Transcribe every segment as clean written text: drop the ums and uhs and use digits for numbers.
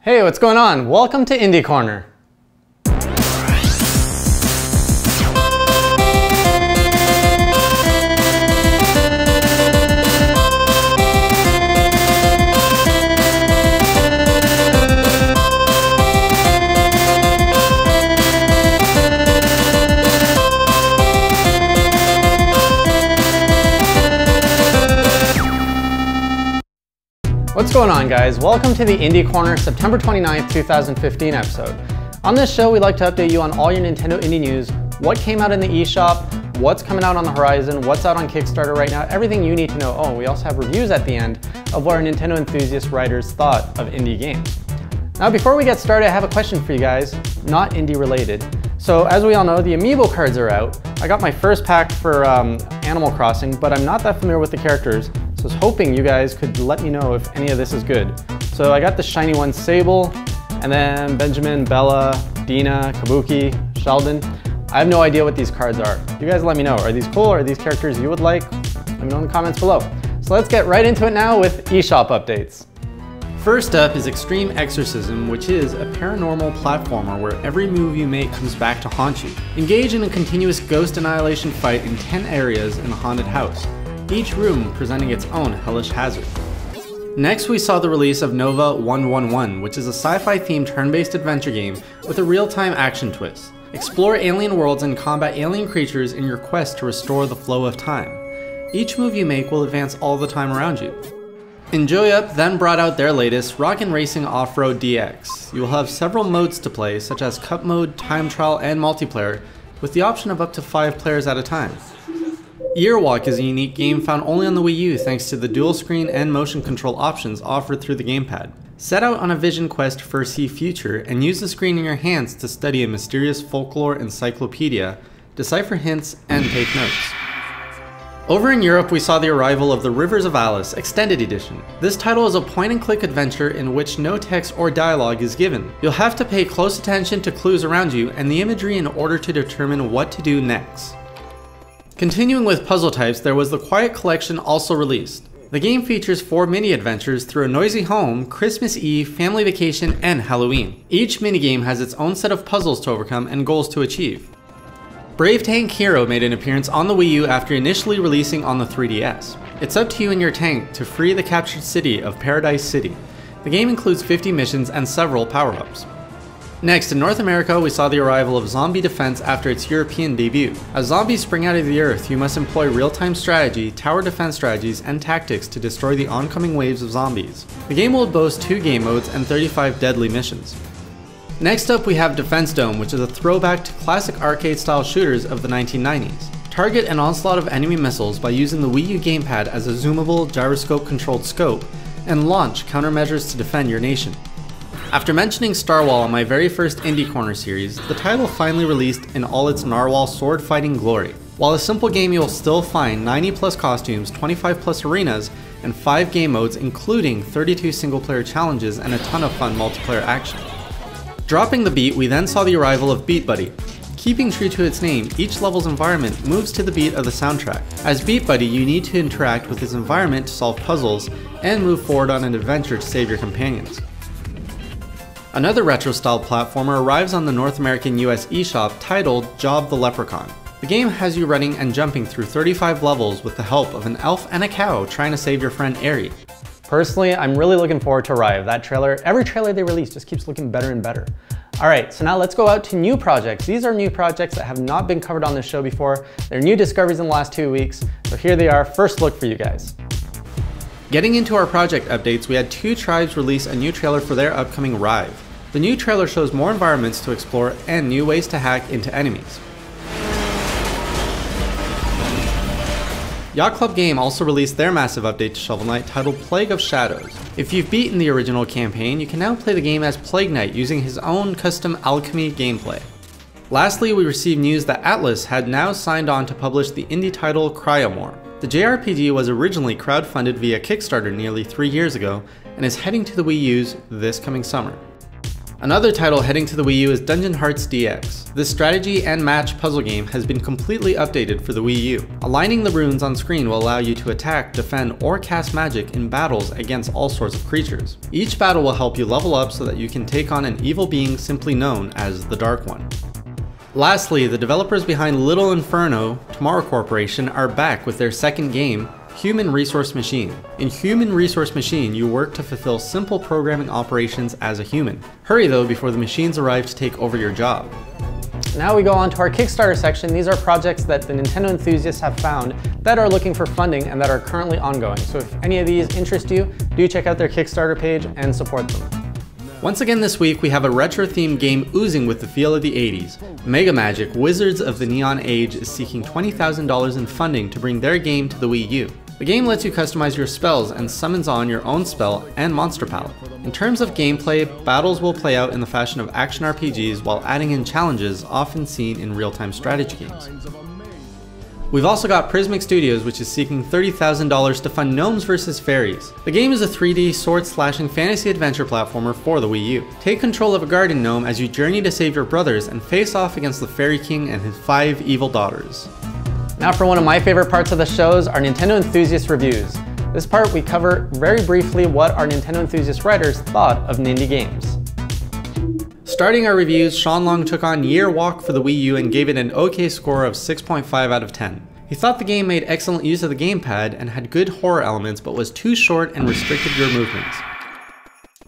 Hey, what's going on? Welcome to Indie Corner. What's going on, guys? Welcome to the Indie Corner September 29th, 2015 episode. On this show, we like to update you on all your Nintendo indie news, what came out in the eShop, what's coming out on the horizon, what's out on Kickstarter right now, everything you need to know. Oh, we also have reviews at the end of what our Nintendo enthusiast writers thought of indie games. Now, before we get started, I have a question for you guys, not indie related. So, as we all know, the Amiibo cards are out. I got my first pack for Animal Crossing, but I'm not that familiar with the characters. So I was hoping you guys could let me know if any of this is good. So I got the shiny one, Sable, and then Benjamin, Bella, Dina, Kabuki, Sheldon. I have no idea what these cards are. You guys let me know. Are these cool? Are these characters you would like? Let me know in the comments below. So let's get right into it now with eShop updates. First up is Extreme Exorcism, which is a paranormal platformer where every move you make comes back to haunt you. Engage in a continuous ghost annihilation fight in 10 areas in a haunted house, each room presenting its own hellish hazard. Next, we saw the release of Nova 111, which is a sci-fi themed turn-based adventure game with a real-time action twist. Explore alien worlds and combat alien creatures in your quest to restore the flow of time. Each move you make will advance all the time around you. Enjoy then brought out their latest, Rockin' Racing Off-Road DX. You will have several modes to play, such as Cup Mode, Time Trial, and Multiplayer, with the option of up to 5 players at a time. Earwalk is a unique game found only on the Wii U thanks to the dual screen and motion control options offered through the gamepad. Set out on a vision quest to foresee future and use the screen in your hands to study a mysterious folklore encyclopedia, decipher hints, and take notes. Over in Europe, we saw the arrival of the Rivers of Alice Extended Edition. This title is a point-and-click adventure in which no text or dialogue is given. You'll have to pay close attention to clues around you and the imagery in order to determine what to do next. Continuing with puzzle types, there was the Quiet Collection also released. The game features 4 mini-adventures through a noisy home, Christmas Eve, family vacation, and Halloween. Each minigame has its own set of puzzles to overcome and goals to achieve. Brave Tank Hero made an appearance on the Wii U after initially releasing on the 3DS. It's up to you and your tank to free the captured city of Paradise City. The game includes 50 missions and several power-ups. Next, in North America, we saw the arrival of Zombie Defense after its European debut. As zombies spring out of the earth, you must employ real-time strategy, tower defense strategies, and tactics to destroy the oncoming waves of zombies. The game will boast 2 game modes and 35 deadly missions. Next up, we have Defense Dome, which is a throwback to classic arcade-style shooters of the 1990s. Target an onslaught of enemy missiles by using the Wii U gamepad as a zoomable, gyroscope-controlled scope, and launch countermeasures to defend your nation. After mentioning Starwall on my very first Indie Corner series, the title finally released in all its narwhal sword fighting glory. While a simple game, you will still find 90 plus costumes, 25 plus arenas, and 5 game modes including 32 single player challenges and a ton of fun multiplayer action. Dropping the beat, we then saw the arrival of Beat Buddy. Keeping true to its name, each level's environment moves to the beat of the soundtrack. As Beat Buddy, you need to interact with its environment to solve puzzles and move forward on an adventure to save your companions. Another retro-style platformer arrives on the North American US eShop titled Job the Leprechaun. The game has you running and jumping through 35 levels with the help of an elf and a cow trying to save your friend Airy. Personally, I'm really looking forward to Arrive. That trailer, every trailer they release just keeps looking better and better. Alright, so now let's go out to new projects. These are new projects that have not been covered on this show before. They're new discoveries in the last 2 weeks. So here they are, first look for you guys. Getting into our project updates, we had 2 tribes release a new trailer for their upcoming Rive. The new trailer shows more environments to explore and new ways to hack into enemies. Yacht Club Game also released their massive update to Shovel Knight titled Plague of Shadows. If you've beaten the original campaign, you can now play the game as Plague Knight using his own custom alchemy gameplay. Lastly, we received news that Atlas had now signed on to publish the indie title Cryomore. The JRPG was originally crowdfunded via Kickstarter nearly 3 years ago and is heading to the Wii U's this coming summer. Another title heading to the Wii U is Dungeon Hearts DX. This strategy and match puzzle game has been completely updated for the Wii U. Aligning the runes on screen will allow you to attack, defend, or cast magic in battles against all sorts of creatures. Each battle will help you level up so that you can take on an evil being simply known as the Dark One. Lastly, the developers behind Little Inferno, Tomorrow Corporation, are back with their second game, Human Resource Machine. In Human Resource Machine, you work to fulfill simple programming operations as a human. Hurry though before the machines arrive to take over your job. Now we go on to our Kickstarter section. These are projects that the Nintendo enthusiasts have found that are looking for funding and that are currently ongoing. So if any of these interest you, do check out their Kickstarter page and support them. Once again this week, we have a retro-themed game oozing with the feel of the 80s. Mega Magic Wizards of the Neon Age is seeking $20,000 in funding to bring their game to the Wii U. The game lets you customize your spells and summons on your own spell and monster palette. In terms of gameplay, battles will play out in the fashion of action RPGs while adding in challenges often seen in real-time strategy games. We've also got Prismic Studios, which is seeking $30,000 to fund Gnomes vs. Fairies. The game is a 3D sword-slashing fantasy adventure platformer for the Wii U. Take control of a garden gnome as you journey to save your brothers and face off against the Fairy King and his 5 evil daughters. Now for one of my favorite parts of the shows, our Nintendo Enthusiast reviews. This part we cover very briefly what our Nintendo Enthusiast writers thought of Nindie games. Starting our reviews, Sean Long took on Year Walk for the Wii U and gave it an OK score of 6.5 out of 10. He thought the game made excellent use of the gamepad and had good horror elements but was too short and restricted your movements.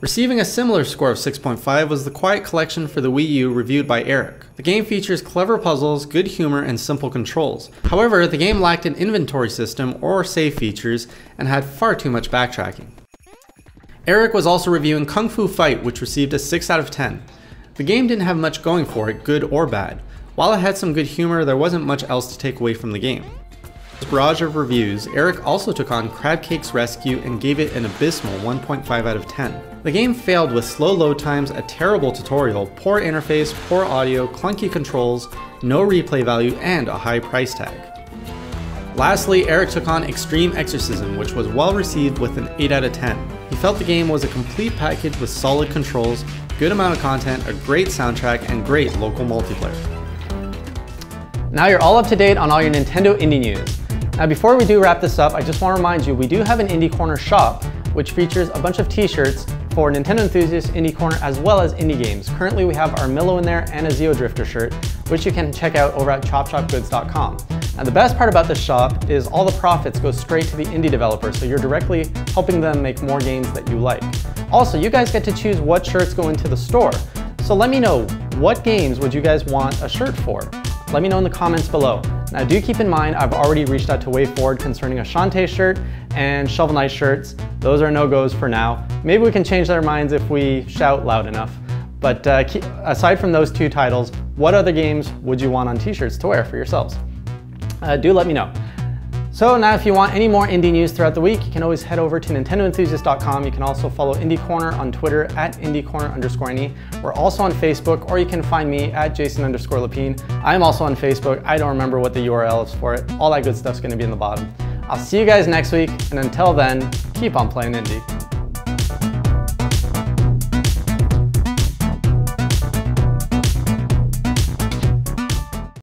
Receiving a similar score of 6.5 was The Quiet Collection for the Wii U, reviewed by Eric. The game features clever puzzles, good humor, and simple controls. However, the game lacked an inventory system or save features and had far too much backtracking. Eric was also reviewing Kung Fu Fight, which received a 6 out of 10. The game didn't have much going for it, good or bad. While it had some good humor, there wasn't much else to take away from the game. This barrage of reviews, Eric also took on Crab Cake's Rescue and gave it an abysmal 1.5 out of 10. The game failed with slow load times, a terrible tutorial, poor interface, poor audio, clunky controls, no replay value, and a high price tag. Lastly, Eric took on Extreme Exorcism, which was well received with an 8 out of 10. He felt the game was a complete package with solid controls, good amount of content, a great soundtrack, and great local multiplayer. Now you're all up to date on all your Nintendo indie news. Now before we do wrap this up, I just want to remind you we do have an Indie Corner shop, which features a bunch of t-shirts for Nintendo enthusiasts, Indie Corner, as well as indie games. Currently we have our Milo in there and a Zeo Drifter shirt, which you can check out over at chopshopgoods.com. And the best part about this shop is all the profits go straight to the indie developers, so you're directly helping them make more games that you like. Also, you guys get to choose what shirts go into the store. So let me know, what games would you guys want a shirt for? Let me know in the comments below. Now do keep in mind, I've already reached out to WayForward concerning a Shantae shirt and Shovel Knight shirts. Those are no-goes for now. Maybe we can change their minds if we shout loud enough. But aside from those two titles, what other games would you want on t-shirts to wear for yourselves? Do let me know. So now if you want any more indie news throughout the week, you can always head over to nintendoenthusiast.com. You can also follow Indie Corner on Twitter at indiecorner_NE. We're also on Facebook, or you can find me at Jason_Lapine. I'm also on Facebook. I don't remember what the URL is for it. All that good stuff's gonna be in the bottom. I'll see you guys next week, and until then, keep on playing indie.